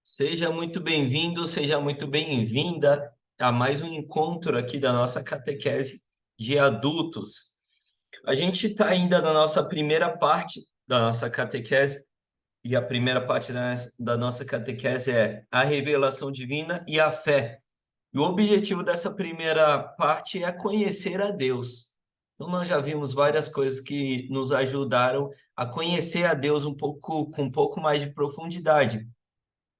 Seja muito bem-vindo, seja muito bem-vinda a mais um encontro aqui da nossa catequese de adultos. A gente está ainda na nossa primeira parte da nossa catequese, e a primeira parte da nossa catequese é a revelação divina e a fé. E o objetivo dessa primeira parte é conhecer a Deus. Então, nós já vimos várias coisas que nos ajudaram a conhecer a Deus com um pouco mais de profundidade.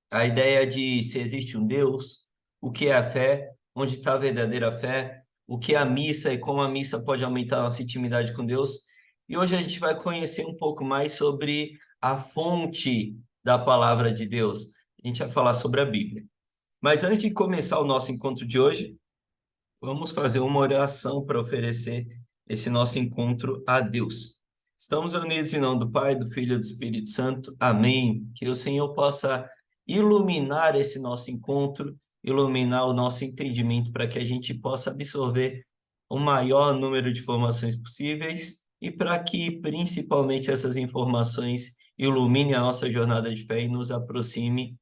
A ideia de se existe um Deus, o que é a fé, onde está a verdadeira fé, o que é a missa e como a missa pode aumentar a nossa intimidade com Deus. E hoje a gente vai conhecer um pouco mais sobre a fonte da palavra de Deus. A gente vai falar sobre a Bíblia. Mas antes de começar o nosso encontro de hoje, vamos fazer uma oração para oferecer esse nosso encontro a Deus. Estamos unidos em nome do Pai, do Filho e do Espírito Santo. Amém. Que o Senhor possa iluminar esse nosso encontro, iluminar o nosso entendimento para que a gente possa absorver o maior número de informações possíveis e para que, principalmente, essas informações iluminem a nossa jornada de fé e nos aproxime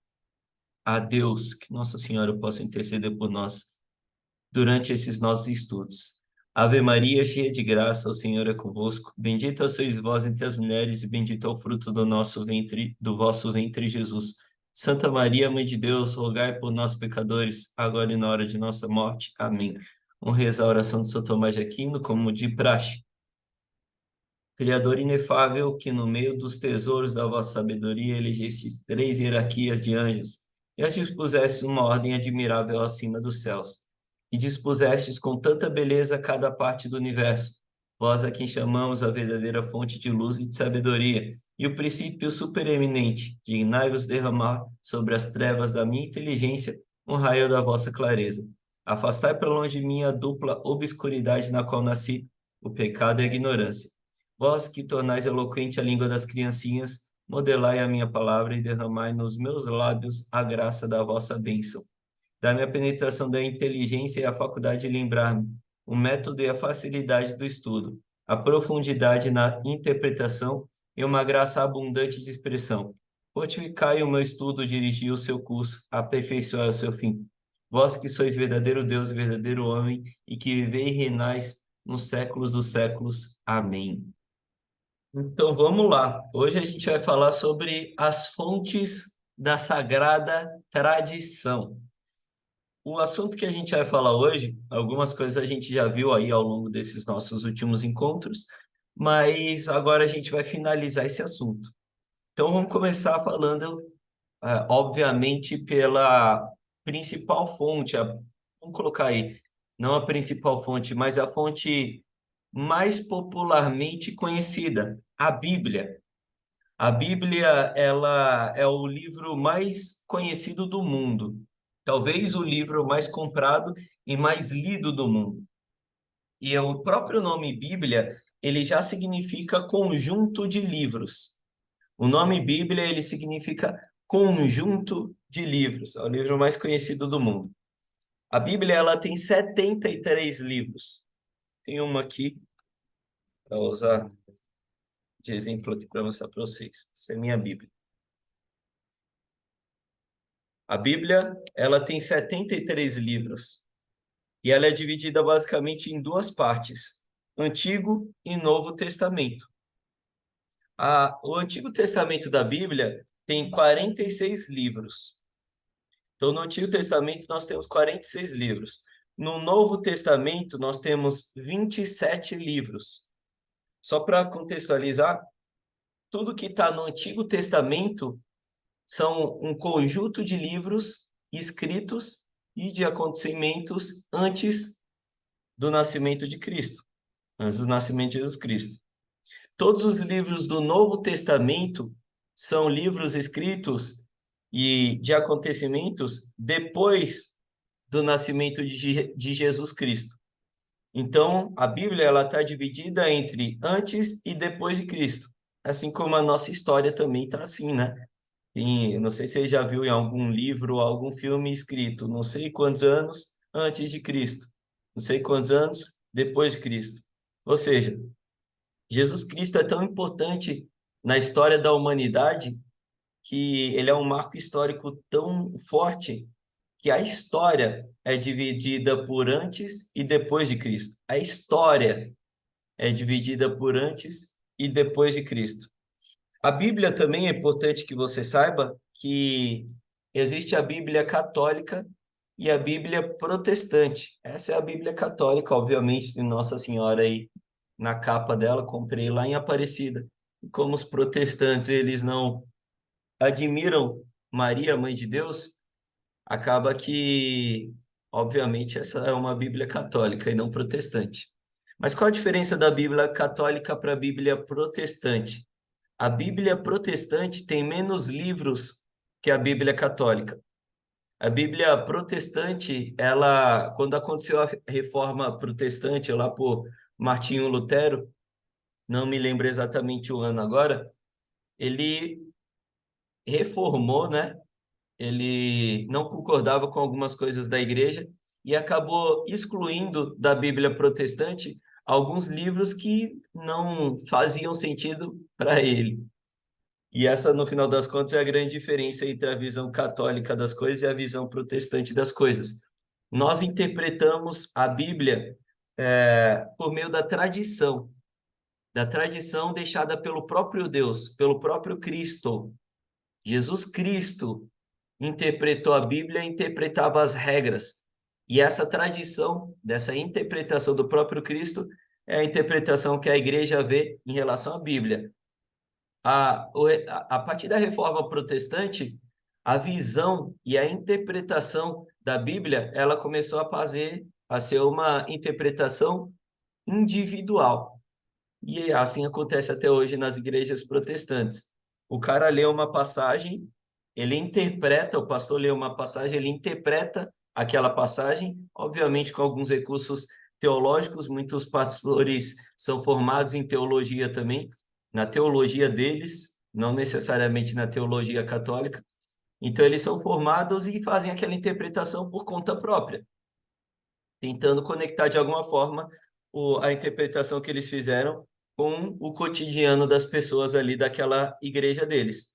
a Deus. Que Nossa Senhora possa interceder por nós durante esses nossos estudos. Ave Maria, cheia de graça, o Senhor é convosco. Bendita sois vós entre as mulheres, e bendito é o fruto do nosso ventre, do vosso ventre, Jesus. Santa Maria, Mãe de Deus, rogai por nós, pecadores, agora e na hora de nossa morte. Amém. Vamos rezar a oração de São Tomás de Aquino, como de praxe. Criador inefável, que no meio dos tesouros da vossa sabedoria elegestes três hierarquias de anjos, e as dispusestes uma ordem admirável acima dos céus, e dispusestes com tanta beleza cada parte do universo, vós a quem chamamos a verdadeira fonte de luz e de sabedoria, e o princípio supereminente, dignai-vos derramar sobre as trevas da minha inteligência um raio da vossa clareza. Afastai para longe de mim a dupla obscuridade na qual nasci, o pecado e a ignorância. Vós que tornais eloquente a língua das criancinhas, modelai a minha palavra e derramai nos meus lábios a graça da vossa bênção. Dá-me a penetração da inteligência e a faculdade de lembrar-me, o método e a facilidade do estudo, a profundidade na interpretação e uma graça abundante de expressão. Fortificai o meu estudo, dirigi o seu curso, aperfeiçoai o seu fim. Vós que sois verdadeiro Deus e verdadeiro homem, e que viveis e reinais nos séculos dos séculos. Amém. Então vamos lá. Hoje a gente vai falar sobre as fontes da sagrada tradição. O assunto que a gente vai falar hoje, algumas coisas a gente já viu aí ao longo desses nossos últimos encontros, mas agora a gente vai finalizar esse assunto. Então vamos começar falando, obviamente, pela principal fonte, vamos colocar aí, não a principal fonte, mas a fonte mais popularmente conhecida, a Bíblia. A Bíblia, ela é o livro mais conhecido do mundo, talvez o livro mais comprado e mais lido do mundo. E o próprio nome Bíblia, ele já significa conjunto de livros. O nome Bíblia, ele significa conjunto de livros, é o livro mais conhecido do mundo. A Bíblia, ela tem 73 livros. Tem uma aqui para usar de exemplo aqui para mostrar para vocês. Essa é a minha Bíblia. A Bíblia, ela tem 73 livros e ela é dividida basicamente em duas partes, Antigo e Novo Testamento. O Antigo Testamento da Bíblia tem 46 livros. Então, no Antigo Testamento, nós temos 46 livros. No Novo Testamento, nós temos 27 livros. Só para contextualizar, tudo que está no Antigo Testamento são um conjunto de livros escritos e de acontecimentos antes do nascimento de Cristo, antes do nascimento de Jesus Cristo. Todos os livros do Novo Testamento são livros escritos e de acontecimentos depois do nascimento de Jesus Cristo. Então, a Bíblia ela está dividida entre antes e depois de Cristo, assim como a nossa história também está assim, né? Não sei se você já viu em algum livro ou algum filme escrito, não sei quantos anos antes de Cristo, não sei quantos anos depois de Cristo. Ou seja, Jesus Cristo é tão importante na história da humanidade que ele é um marco histórico tão forte que a história é dividida por antes e depois de Cristo. A história é dividida por antes e depois de Cristo. A Bíblia também é importante que você saiba que existe a Bíblia católica e a Bíblia protestante. Essa é a Bíblia católica, obviamente, de Nossa Senhora aí na capa dela, comprei lá em Aparecida. Como os protestantes, eles não admiram Maria, mãe de Deus, acaba que, obviamente, essa é uma Bíblia católica e não protestante. Mas qual a diferença da Bíblia católica para a Bíblia protestante? A Bíblia protestante tem menos livros que a Bíblia católica. A Bíblia protestante, ela, quando aconteceu a reforma protestante lá por Martinho Lutero, não me lembro exatamente o ano agora, ele reformou, né? Ele não concordava com algumas coisas da igreja e acabou excluindo da Bíblia protestante alguns livros que não faziam sentido para ele. E essa, no final das contas, é a grande diferença entre a visão católica das coisas e a visão protestante das coisas. Nós interpretamos a Bíblia por meio da tradição deixada pelo próprio Deus, pelo próprio Cristo. Jesus Cristo interpretou a Bíblia e interpretava as regras. E essa tradição, dessa interpretação do próprio Cristo, é a interpretação que a igreja vê em relação à Bíblia. A partir da reforma protestante, a visão e a interpretação da Bíblia, ela começou a ser uma interpretação individual. E assim acontece até hoje nas igrejas protestantes. O cara lê uma passagem, ele interpreta, o pastor lê uma passagem, ele interpreta aquela passagem, obviamente com alguns recursos teológicos, muitos pastores são formados em teologia também, na teologia deles, não necessariamente na teologia católica. Então eles são formados e fazem aquela interpretação por conta própria, tentando conectar de alguma forma a interpretação que eles fizeram com o cotidiano das pessoas ali daquela igreja deles.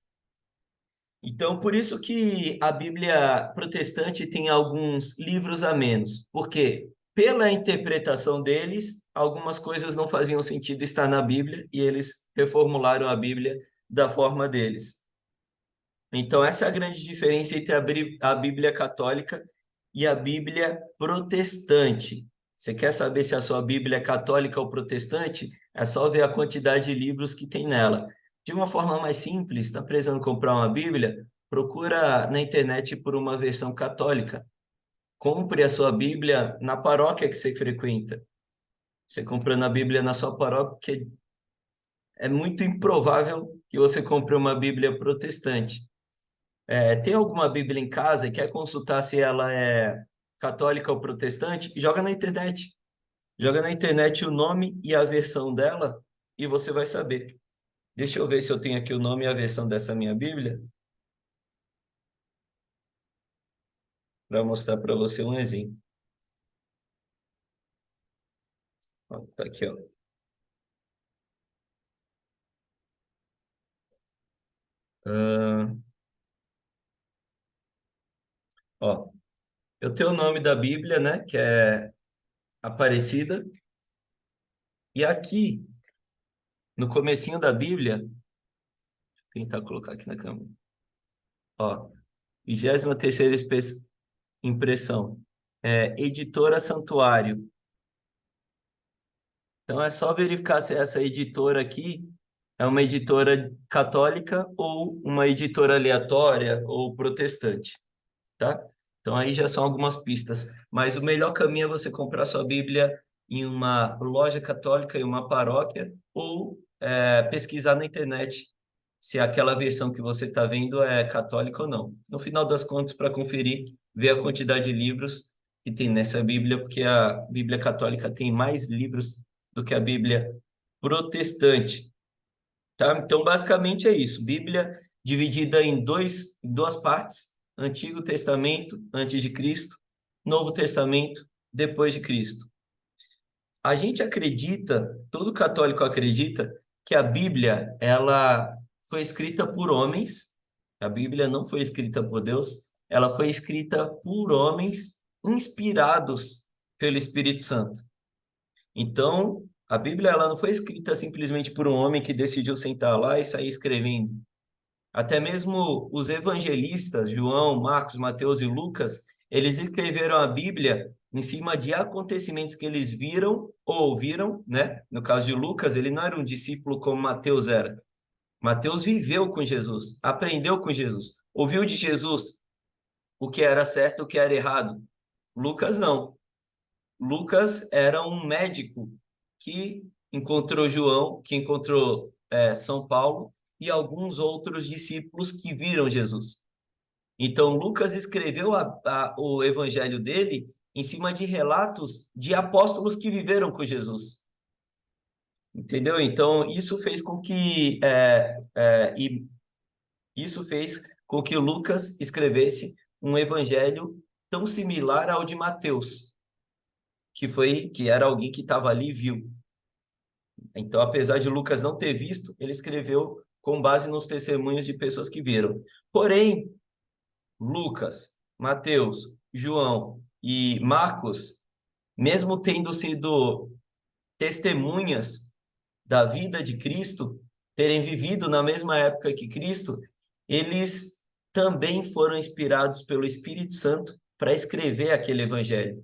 Então, por isso que a Bíblia protestante tem alguns livros a menos, porque pela interpretação deles, algumas coisas não faziam sentido estar na Bíblia e eles reformularam a Bíblia da forma deles. Então, essa é a grande diferença entre a Bíblia católica e a Bíblia protestante. Você quer saber se a sua Bíblia é católica ou protestante? É só ver a quantidade de livros que tem nela. De uma forma mais simples, está precisando comprar uma Bíblia? Procura na internet por uma versão católica. Compre a sua Bíblia na paróquia que você frequenta. Você comprando a Bíblia na sua paróquia, é muito improvável que você compre uma Bíblia protestante. Tem alguma Bíblia em casa e quer consultar se ela é católica ou protestante? Joga na internet. Joga na internet o nome e a versão dela e você vai saber. Deixa eu ver se eu tenho aqui o nome e a versão dessa minha Bíblia para mostrar para você um exemplo. Ó, tá aqui, ó. Ah, ó. Eu tenho o nome da Bíblia, né? Que é Aparecida. E aqui, no comecinho da Bíblia, vou tentar colocar aqui na câmera. Ó, 23ª impressão. Editora Santuário. Então é só verificar se essa editora aqui é uma editora católica ou uma editora aleatória ou protestante, tá? Então aí já são algumas pistas. Mas o melhor caminho é você comprar sua Bíblia em uma loja católica, em uma paróquia, ou pesquisar na internet se aquela versão que você está vendo é católica ou não. No final das contas, para conferir, ver a quantidade de livros que tem nessa Bíblia, porque a Bíblia católica tem mais livros do que a Bíblia protestante, tá? Então, basicamente é isso. Bíblia dividida em duas partes: Antigo Testamento, antes de Cristo, Novo Testamento, depois de Cristo. A gente acredita, todo católico acredita, que a Bíblia, ela foi escrita por homens A Bíblia não foi escrita por Deus, ela foi escrita por homens inspirados pelo Espírito Santo. Então, a Bíblia ela não foi escrita simplesmente por um homem que decidiu sentar lá e sair escrevendo. Até mesmo os evangelistas, João, Marcos, Mateus e Lucas, eles escreveram a Bíblia em cima de acontecimentos que eles viram ou ouviram, né? No caso de Lucas, ele não era um discípulo como Mateus era. Mateus viveu com Jesus, aprendeu com Jesus, ouviu de Jesus o que era certo, o que era errado. Lucas não. Lucas era um médico que encontrou João, que encontrou São Paulo e alguns outros discípulos que viram Jesus. Então, Lucas escreveu o evangelho dele em cima de relatos de apóstolos que viveram com Jesus. Entendeu? Então, isso fez com que Lucas escrevesse um evangelho tão similar ao de Mateus, que era alguém que estava ali e viu. Então, apesar de Lucas não ter visto, ele escreveu com base nos testemunhos de pessoas que viram. Porém, Lucas, Mateus, João e Marcos, mesmo tendo sido testemunhas da vida de Cristo, terem vivido na mesma época que Cristo, eles também foram inspirados pelo Espírito Santo para escrever aquele evangelho.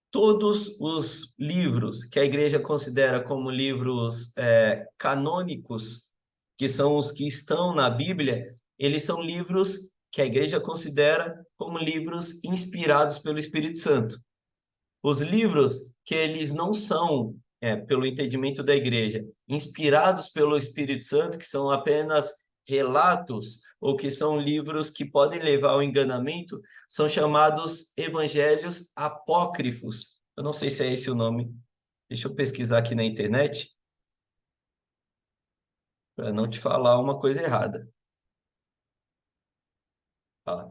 Todos os livros que a igreja considera como livros canônicos, que são os que estão na Bíblia, eles são livros que a igreja considera como livros inspirados pelo Espírito Santo. Os livros que eles não são, pelo entendimento da igreja, inspirados pelo Espírito Santo, que são apenas relatos ou que são livros que podem levar ao enganamento, são chamados evangelhos apócrifos. Eu não sei se é esse o nome. Deixa eu pesquisar aqui na internet para não te falar uma coisa errada.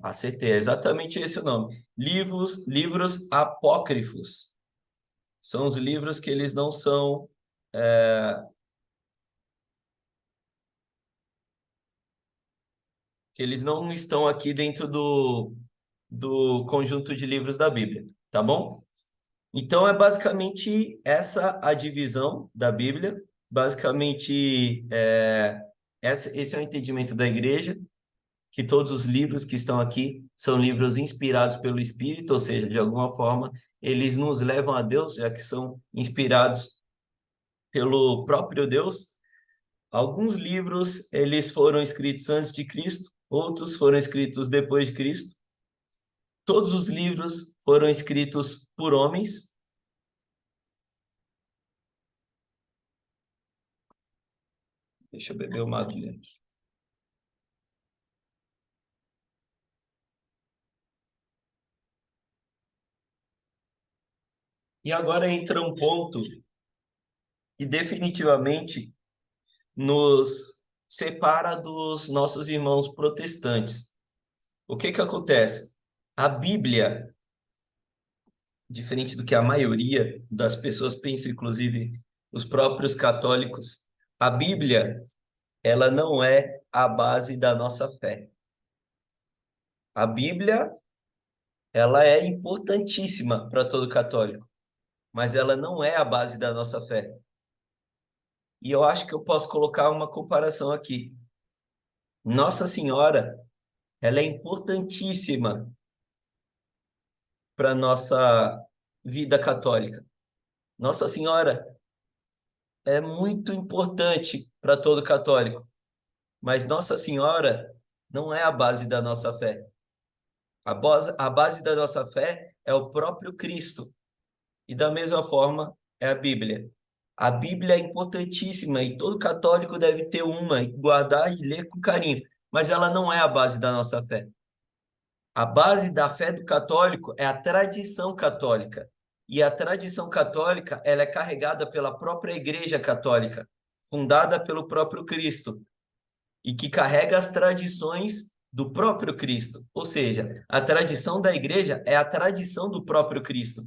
Acertei, é exatamente esse o nome. Livros apócrifos. São os livros que eles não são que eles não estão aqui dentro do conjunto de livros da Bíblia, tá bom? Então, é basicamente essa a divisão da Bíblia. Basicamente, esse é o entendimento da igreja, que todos os livros que estão aqui são livros inspirados pelo Espírito, ou seja, de alguma forma, eles nos levam a Deus, já que são inspirados pelo próprio Deus. Alguns livros, eles foram escritos antes de Cristo, outros foram escritos depois de Cristo. Todos os livros foram escritos por homens. Deixa eu beber uma aguinha aqui. E agora entra um ponto que definitivamente nos separa dos nossos irmãos protestantes. O que que acontece? A Bíblia, diferente do que a maioria das pessoas pensa, inclusive os próprios católicos, a Bíblia, ela não é a base da nossa fé. A Bíblia, ela é importantíssima para todo católico, mas ela não é a base da nossa fé. E eu acho que eu posso colocar uma comparação aqui. Nossa Senhora, ela é importantíssima para nossa vida católica. Nossa Senhora é muito importante para todo católico, mas Nossa Senhora não é a base da nossa fé. A base da nossa fé é o próprio Cristo. E da mesma forma é a Bíblia. A Bíblia é importantíssima e todo católico deve ter uma, e guardar e ler com carinho, mas ela não é a base da nossa fé. A base da fé do católico é a tradição católica. E a tradição católica, ela é carregada pela própria Igreja Católica, fundada pelo próprio Cristo, e que carrega as tradições do próprio Cristo. Ou seja, a tradição da Igreja é a tradição do próprio Cristo.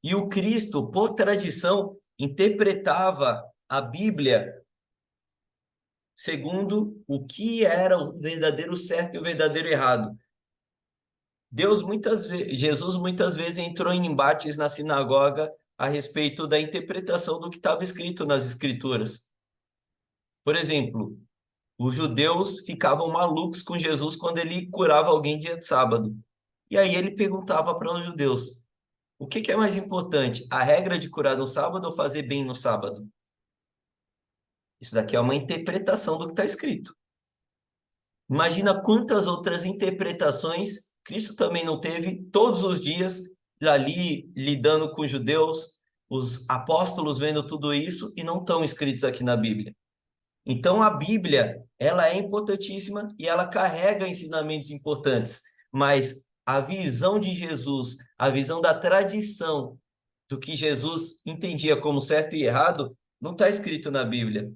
E o Cristo, por tradição, interpretava a Bíblia segundo o que era o verdadeiro certo e o verdadeiro errado. Jesus muitas vezes entrou em embates na sinagoga a respeito da interpretação do que estava escrito nas Escrituras. Por exemplo, os judeus ficavam malucos com Jesus quando ele curava alguém dia de sábado. E aí ele perguntava para os judeus: o que é mais importante, a regra de curar no sábado ou fazer bem no sábado? Isso daqui é uma interpretação do que está escrito. Imagina quantas outras interpretações Cristo também não teve todos os dias ali lidando com os judeus, os apóstolos vendo tudo isso e não estão escritos aqui na Bíblia. Então a Bíblia, ela é importantíssima e ela carrega ensinamentos importantes, mas a visão de Jesus, a visão da tradição do que Jesus entendia como certo e errado, não está escrito na Bíblia.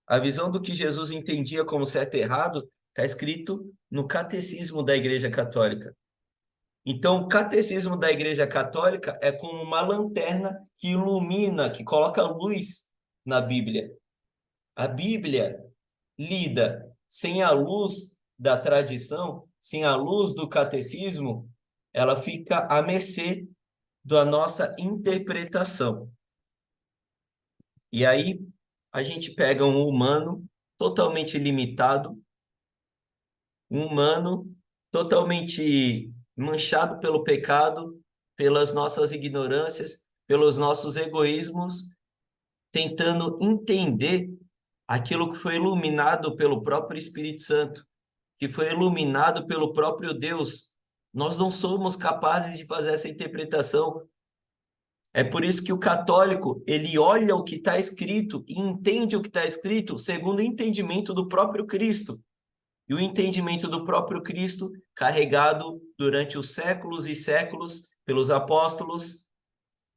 A visão do que Jesus entendia como certo e errado está escrito no Catecismo da Igreja Católica. Então, o Catecismo da Igreja Católica é como uma lanterna que ilumina, que coloca luz na Bíblia. A Bíblia lida sem a luz da tradição, sem a luz do catecismo, ela fica à mercê da nossa interpretação. E aí a gente pega um humano totalmente limitado, um humano totalmente manchado pelo pecado, pelas nossas ignorâncias, pelos nossos egoísmos, tentando entender aquilo que foi iluminado pelo próprio Espírito Santo, que foi iluminado pelo próprio Deus. Nós não somos capazes de fazer essa interpretação. É por isso que o católico, ele olha o que está escrito e entende o que está escrito segundo o entendimento do próprio Cristo. E o entendimento do próprio Cristo, carregado durante os séculos e séculos pelos apóstolos,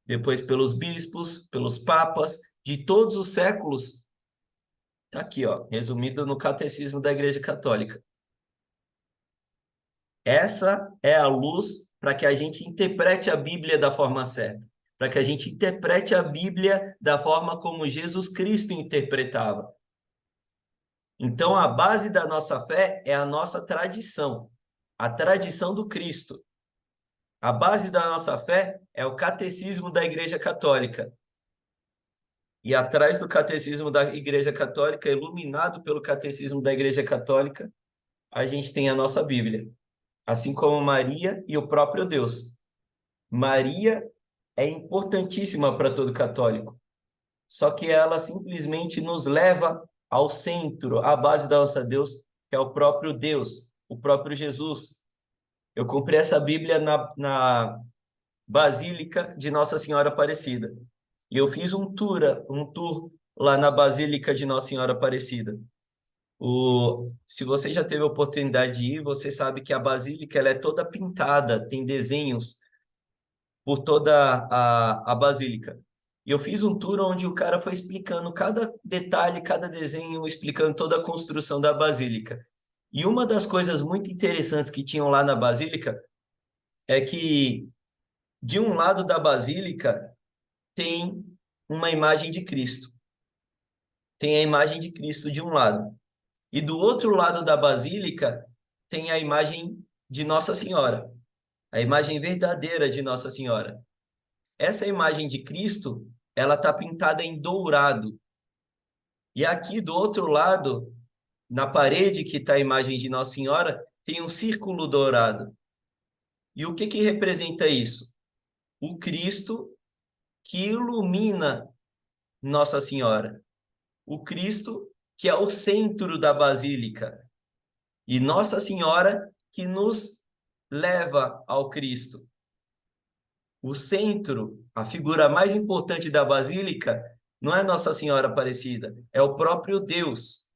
depois pelos bispos, pelos papas, de todos os séculos, está aqui, ó, resumido no Catecismo da Igreja Católica. Essa é a luz para que a gente interprete a Bíblia da forma certa, para que a gente interprete a Bíblia da forma como Jesus Cristo interpretava. Então, a base da nossa fé é a nossa tradição, a tradição do Cristo. A base da nossa fé é o Catecismo da Igreja Católica. E atrás do Catecismo da Igreja Católica, iluminado pelo Catecismo da Igreja Católica, a gente tem a nossa Bíblia, assim como Maria e o próprio Deus. Maria é importantíssima para todo católico, só que ela simplesmente nos leva ao centro, à base da nossa Deus, que é o próprio Deus, o próprio Jesus. Eu comprei essa Bíblia na Basílica de Nossa Senhora Aparecida. E eu fiz um tour lá na Basílica de Nossa Senhora Aparecida. Se você já teve a oportunidade de ir, você sabe que a Basílica ela é toda pintada, tem desenhos por toda a Basílica. E eu fiz um tour onde o cara foi explicando cada detalhe, cada desenho, explicando toda a construção da Basílica. E uma das coisas muito interessantes que tinham lá na Basílica é que de um lado da Basílica tem uma imagem de Cristo. Tem a imagem de Cristo de um lado. E do outro lado da Basílica tem a imagem de Nossa Senhora, a imagem verdadeira de Nossa Senhora. Essa imagem de Cristo, ela está pintada em dourado. E aqui do outro lado, na parede que está a imagem de Nossa Senhora, tem um círculo dourado. E o que representa isso? O Cristo que ilumina Nossa Senhora. O Cristo que é o centro da Basílica. E Nossa Senhora que nos leva ao Cristo. O centro, a figura mais importante da Basílica, não é Nossa Senhora Aparecida, é o próprio Deus.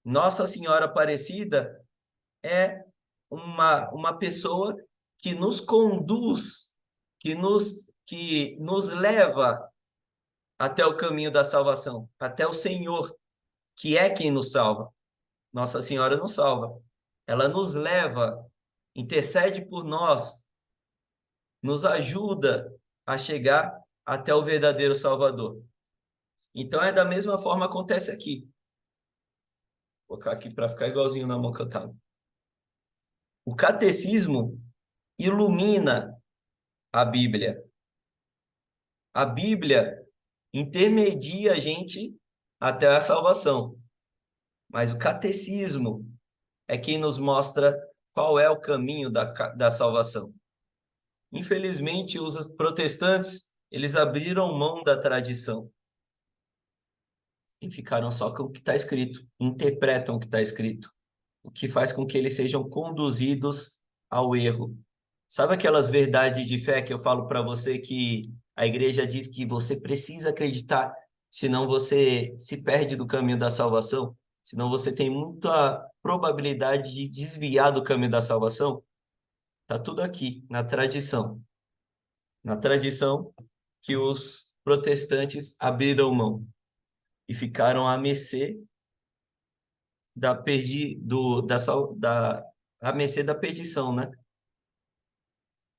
Nossa Senhora Aparecida é uma pessoa que nos conduz, que nos leva até o caminho da salvação, até o Senhor, que é quem nos salva. Nossa Senhora nos salva. Ela nos leva, intercede por nós, nos ajuda a chegar até o verdadeiro Salvador. Então, é da mesma forma que acontece aqui. Vou colocar aqui para ficar igualzinho na mão que eu tava. O catecismo ilumina a Bíblia. A Bíblia intermedia a gente até a salvação, mas o catecismo é quem nos mostra qual é o caminho da salvação. Infelizmente, os protestantes, eles abriram mão da tradição e ficaram só com o que está escrito, interpretam o que está escrito, o que faz com que eles sejam conduzidos ao erro. Sabe aquelas verdades de fé que eu falo para você que a igreja diz que você precisa acreditar, senão você se perde do caminho da salvação, senão você tem muita probabilidade de desviar do caminho da salvação? Tá tudo aqui, na tradição. Na tradição que os protestantes abriram mão e ficaram à mercê à mercê da perdição, né?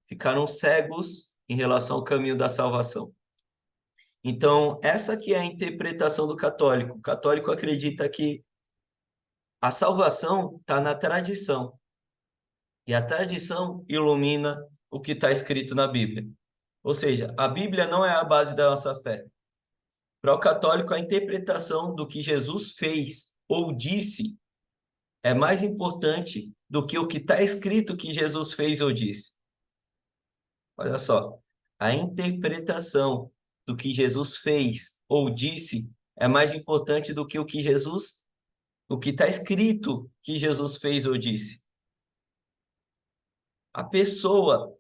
Ficaram cegos em relação ao caminho da salvação. Então, essa aqui é a interpretação do católico. O católico acredita que a salvação está na tradição, e a tradição ilumina o que está escrito na Bíblia. Ou seja, a Bíblia não é a base da nossa fé. Para o católico, a interpretação do que Jesus fez ou disse é mais importante do que o que está escrito que Jesus fez ou disse. Olha só, a interpretação do que Jesus fez ou disse é mais importante do que o que está escrito que Jesus fez ou disse. A pessoa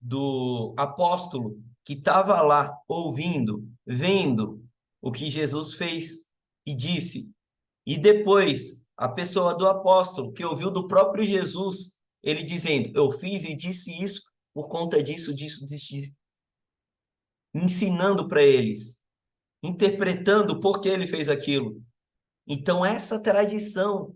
do apóstolo que estava lá ouvindo, vendo o que Jesus fez e disse, e depois a pessoa do apóstolo que ouviu do próprio Jesus, ele dizendo, eu fiz e disse isso por conta disso, disso, ensinando para eles, interpretando por que ele fez aquilo. Então, essa tradição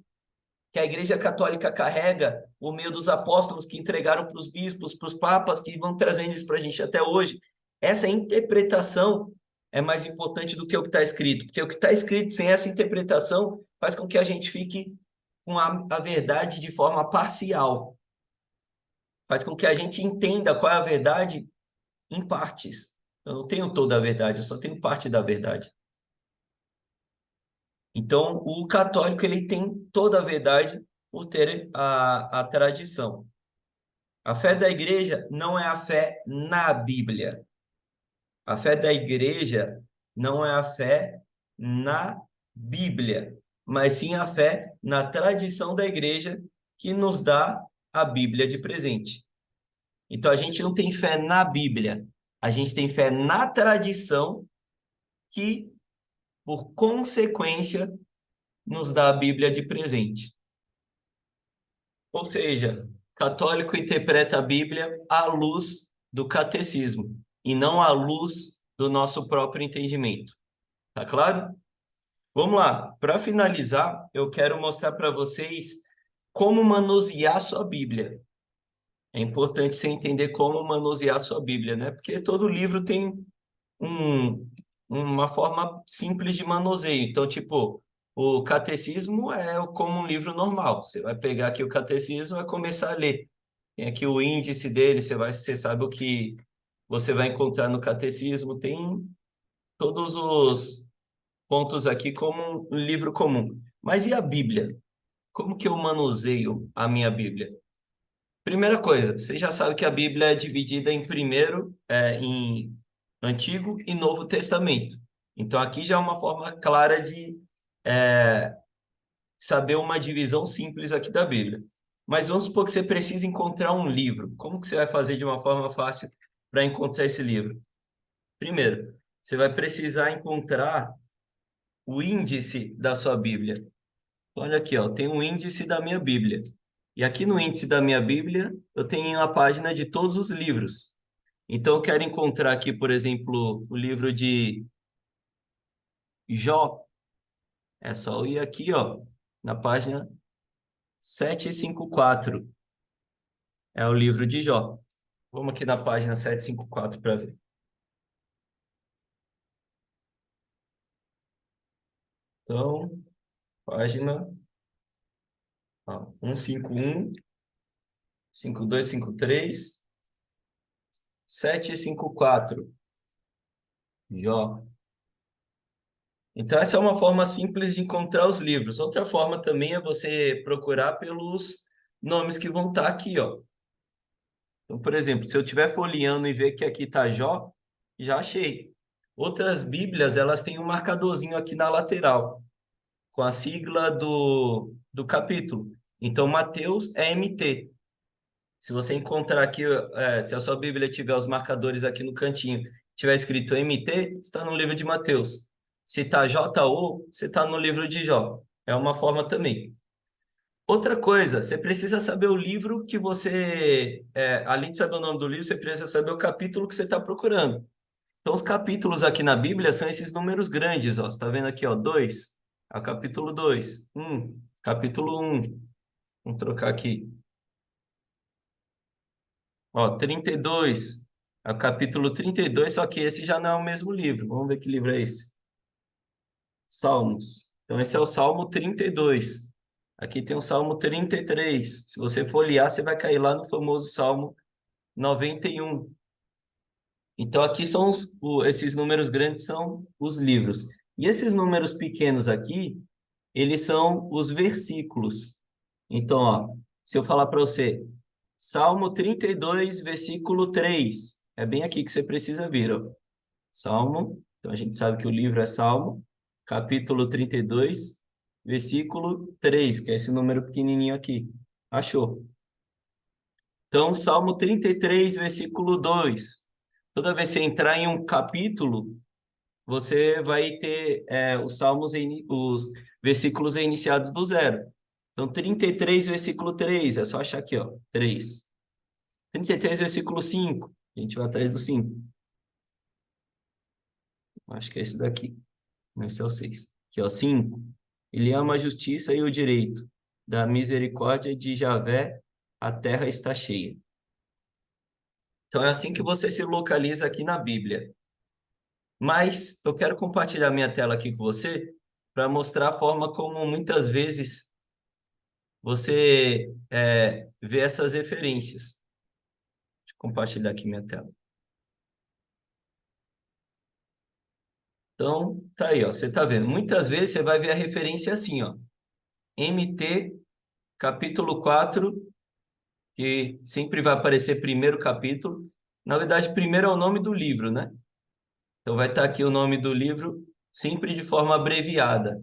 que a Igreja Católica carrega por meio dos apóstolos que entregaram para os bispos, para os papas, que vão trazendo isso para a gente até hoje, essa interpretação é mais importante do que o que está escrito, porque o que está escrito sem essa interpretação faz com que a gente fique com a verdade de forma parcial, faz com que a gente entenda qual é a verdade em partes. Eu não tenho toda a verdade, eu só tenho parte da verdade. Então, o católico ele tem toda a verdade por ter a tradição. A fé da igreja não é a fé na Bíblia. A fé da igreja não é a fé na Bíblia, mas sim a fé na tradição da igreja que nos dá a Bíblia de presente. Então, a gente não tem fé na Bíblia, a gente tem fé na tradição que, por consequência, nos dá a Bíblia de presente. Ou seja, católico interpreta a Bíblia à luz do catecismo e não à luz do nosso próprio entendimento. Tá claro? Vamos lá. Para finalizar, eu quero mostrar para vocês como manusear sua Bíblia. É importante você entender como manusear sua Bíblia, né? Porque todo livro tem uma forma simples de manuseio. Então, tipo, o catecismo é como um livro normal. Você vai pegar aqui o catecismo e vai começar a ler. Tem aqui o índice dele, você sabe o que você vai encontrar no catecismo. Tem todos os pontos aqui como um livro comum. Mas e a Bíblia? Como que eu manuseio a minha Bíblia? Primeira coisa, você já sabe que a Bíblia é dividida em Antigo e Novo Testamento. Então, aqui já é uma forma clara de é, saber uma divisão simples aqui da Bíblia. Mas vamos supor que você precisa encontrar um livro. Como que você vai fazer de uma forma fácil para encontrar esse livro? Primeiro, você vai precisar encontrar o índice da sua Bíblia. Olha aqui, ó, tem um índice da minha Bíblia. E aqui no índice da minha Bíblia, eu tenho a página de todos os livros. Então, eu quero encontrar aqui, por exemplo, o livro de Jó. É só eu ir aqui, ó, na página 754. É o livro de Jó. Vamos aqui na página 754 para ver. Então, página 151, 52, 53, 754, Jó. Então, essa é uma forma simples de encontrar os livros. Outra forma também é você procurar pelos nomes que vão estar aqui, ó. Então, por exemplo, se eu estiver folheando e ver que aqui está Jó, já achei. Outras Bíblias, elas têm um marcadorzinho aqui na lateral, com a sigla do capítulo. Então, Mateus é MT. Se você encontrar aqui, se a sua Bíblia tiver os marcadores aqui no cantinho, tiver escrito MT, está no livro de Mateus. Se está JO, você está no livro de Jó. É uma forma também. Outra coisa, você precisa saber o livro que você, além de saber o nome do livro, você precisa saber o capítulo que você está procurando. Então, os capítulos aqui na Bíblia são esses números grandes, ó. Você está vendo aqui, ó, 2, é o capítulo 2, 1, capítulo 1. Vamos trocar aqui. Ó, 32, é o capítulo 32, só que esse já não é o mesmo livro. Vamos ver que livro é esse. Salmos. Então, esse é o Salmo 32. Aqui tem o Salmo 33. Se você folhear, você vai cair lá no famoso Salmo 91. Então, aqui são esses números grandes são os livros. E esses números pequenos aqui, eles são os versículos. Então, ó, se eu falar para você, Salmo 32, versículo 3, é bem aqui que você precisa vir, ó. Salmo, então a gente sabe que o livro é Salmo, capítulo 32, versículo 3, que é esse número pequenininho aqui. Achou? Então, Salmo 33, versículo 2. Toda vez que você entrar em um capítulo, você vai ter os salmos, os versículos iniciados do zero. Então, 33, versículo 3, é só achar aqui, ó, 3. 33, versículo 5, a gente vai atrás do 5. Acho que é esse daqui. Esse é o 6. Aqui, ó, 5. Ele ama a justiça e o direito. Da misericórdia de Javé, a terra está cheia. Então, é assim que você se localiza aqui na Bíblia. Mas eu quero compartilhar minha tela aqui com você para mostrar a forma como muitas vezes você vê essas referências. Deixa eu compartilhar aqui minha tela. Então, tá aí, ó, você tá vendo. Muitas vezes você vai ver a referência assim, ó. MT, capítulo 4, que sempre vai aparecer primeiro capítulo. Na verdade, primeiro é o nome do livro, né? Então vai estar aqui o nome do livro, sempre de forma abreviada.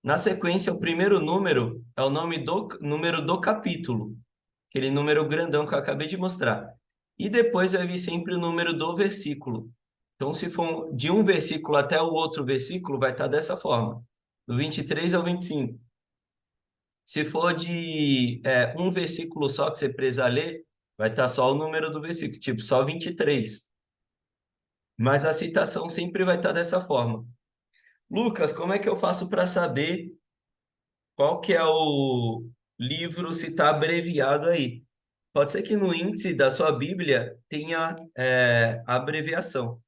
Na sequência, o primeiro número é o número do capítulo, aquele número grandão que eu acabei de mostrar. E depois vai vir sempre o número do versículo. Então, se for de um versículo até o outro versículo, vai estar dessa forma, do 23 ao 25. Se for de um versículo só que você precisa ler, vai estar só o número do versículo, tipo só 23. Mas a citação sempre vai estar dessa forma. Lucas, como é que eu faço para saber qual que é o livro se está abreviado aí? Pode ser que no índice da sua Bíblia tenha a abreviação,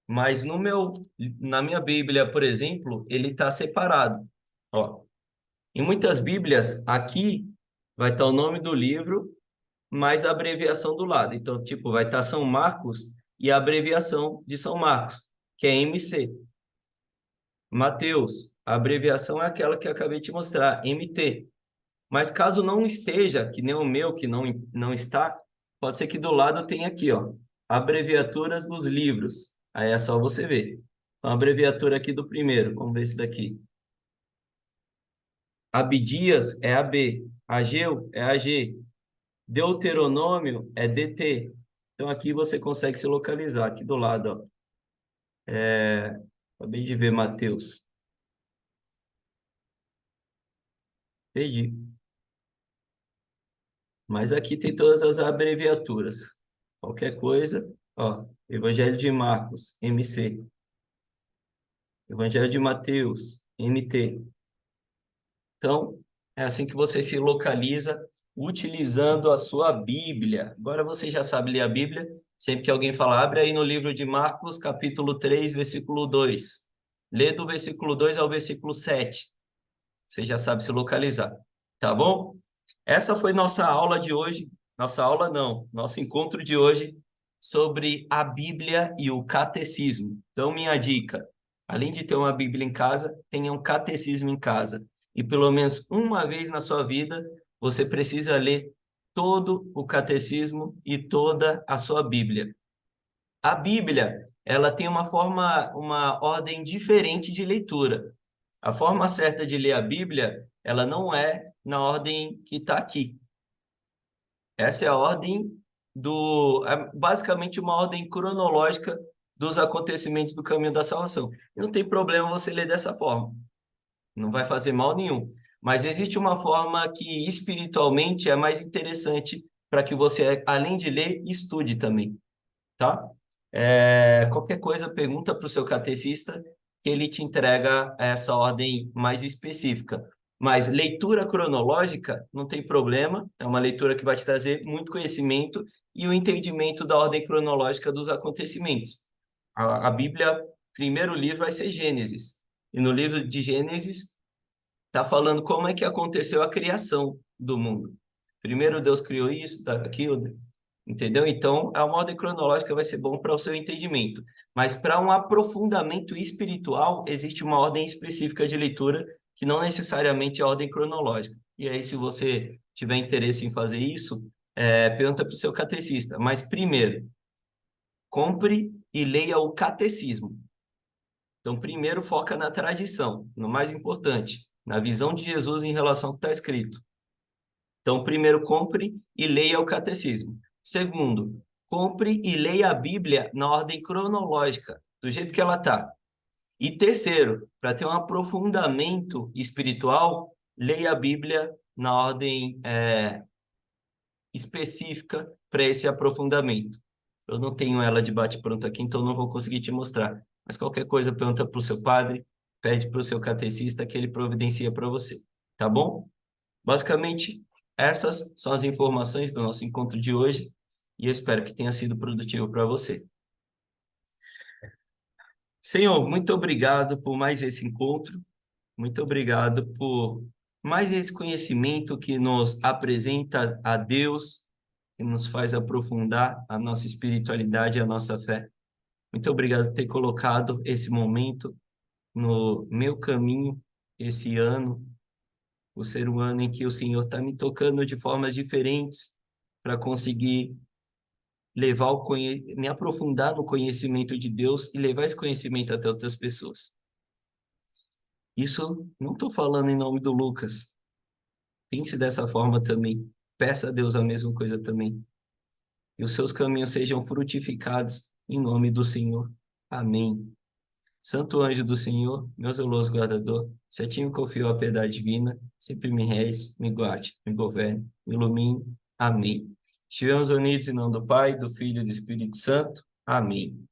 mas na minha Bíblia, por exemplo, ele está separado. Ó, em muitas Bíblias, aqui vai estar o nome do livro, mais a abreviação do lado. Então, tipo, vai estar São Marcos e a abreviação de São Marcos, que é MC. Mateus, a abreviação é aquela que eu acabei de mostrar, MT. Mas caso não esteja, que nem o meu, que não está, pode ser que do lado tenha aqui, ó, abreviaturas dos livros. Aí é só você ver. Então, a abreviatura aqui do primeiro, vamos ver esse daqui. Abdias é AB, Ageu é AG, Deuteronômio é DT. Então aqui você consegue se localizar, aqui do lado, ó. Acabei de ver Mateus. Perdi. Mas aqui tem todas as abreviaturas. Qualquer coisa, ó, Evangelho de Marcos, MC. Evangelho de Mateus, MT. Então, é assim que você se localiza utilizando a sua Bíblia. Agora você já sabe ler a Bíblia. Sempre que alguém fala, abre aí no livro de Marcos, capítulo 3, versículo 2. Lê do versículo 2 ao versículo 7. você já sabe se localizar, tá bom? Essa foi nossa aula de hoje. Nossa aula não, nosso encontro de hoje sobre a Bíblia e o catecismo. Então, minha dica, além de ter uma Bíblia em casa, tenha um catecismo em casa. E pelo menos uma vez na sua vida, você precisa ler todo o catecismo e toda a sua Bíblia. A Bíblia, ela tem uma ordem diferente de leitura. A forma certa de ler a Bíblia, ela não é na ordem que está aqui. Essa é a ordem basicamente uma ordem cronológica dos acontecimentos do caminho da salvação. E não tem problema você ler dessa forma. Não vai fazer mal nenhum. Mas existe uma forma que espiritualmente é mais interessante para que você, além de ler, estude também, tá? Qualquer coisa, pergunta para o seu catecista, que ele te entrega essa ordem mais específica. Mas leitura cronológica não tem problema, é uma leitura que vai te trazer muito conhecimento e o entendimento da ordem cronológica dos acontecimentos. A Bíblia, primeiro livro vai ser Gênesis, e no livro de Gênesis está falando como é que aconteceu a criação do mundo. Primeiro Deus criou isso, aquilo, entendeu? Então, a ordem cronológica vai ser bom para o seu entendimento. Mas para um aprofundamento espiritual, existe uma ordem específica de leitura que não necessariamente é a ordem cronológica. E aí, se você tiver interesse em fazer isso, pergunta para o seu catecista. Mas primeiro, compre e leia o catecismo. Então, primeiro foca na tradição, no mais importante, na visão de Jesus em relação ao que está escrito. Então, primeiro, compre e leia o catecismo. Segundo, compre e leia a Bíblia na ordem cronológica, do jeito que ela está. E terceiro, para ter um aprofundamento espiritual, leia a Bíblia na ordem específica para esse aprofundamento. Eu não tenho ela de bate-pronto aqui, então não vou conseguir te mostrar. Mas qualquer coisa, pergunta para o seu padre, pede para o seu catecista que ele providencia para você. Tá bom? Basicamente, essas são as informações do nosso encontro de hoje e eu espero que tenha sido produtivo para você. Senhor, muito obrigado por mais esse encontro, muito obrigado por mais esse conhecimento que nos apresenta a Deus, que nos faz aprofundar a nossa espiritualidade e a nossa fé. Muito obrigado por ter colocado esse momento no meu caminho esse ano, por ser um ano em que o Senhor está me tocando de formas diferentes para conseguir me aprofundar no conhecimento de Deus e levar esse conhecimento até outras pessoas. Isso não estou falando em nome do Lucas. Pense dessa forma também. Peça a Deus a mesma coisa também. Que os seus caminhos sejam frutificados em nome do Senhor. Amém. Santo anjo do Senhor, meu zeloso guardador, se a ti me confio a piedade divina, sempre me reis, me guarde, me governe, me ilumine. Amém. Estivemos unidos em nome do Pai, do Filho e do Espírito Santo. Amém.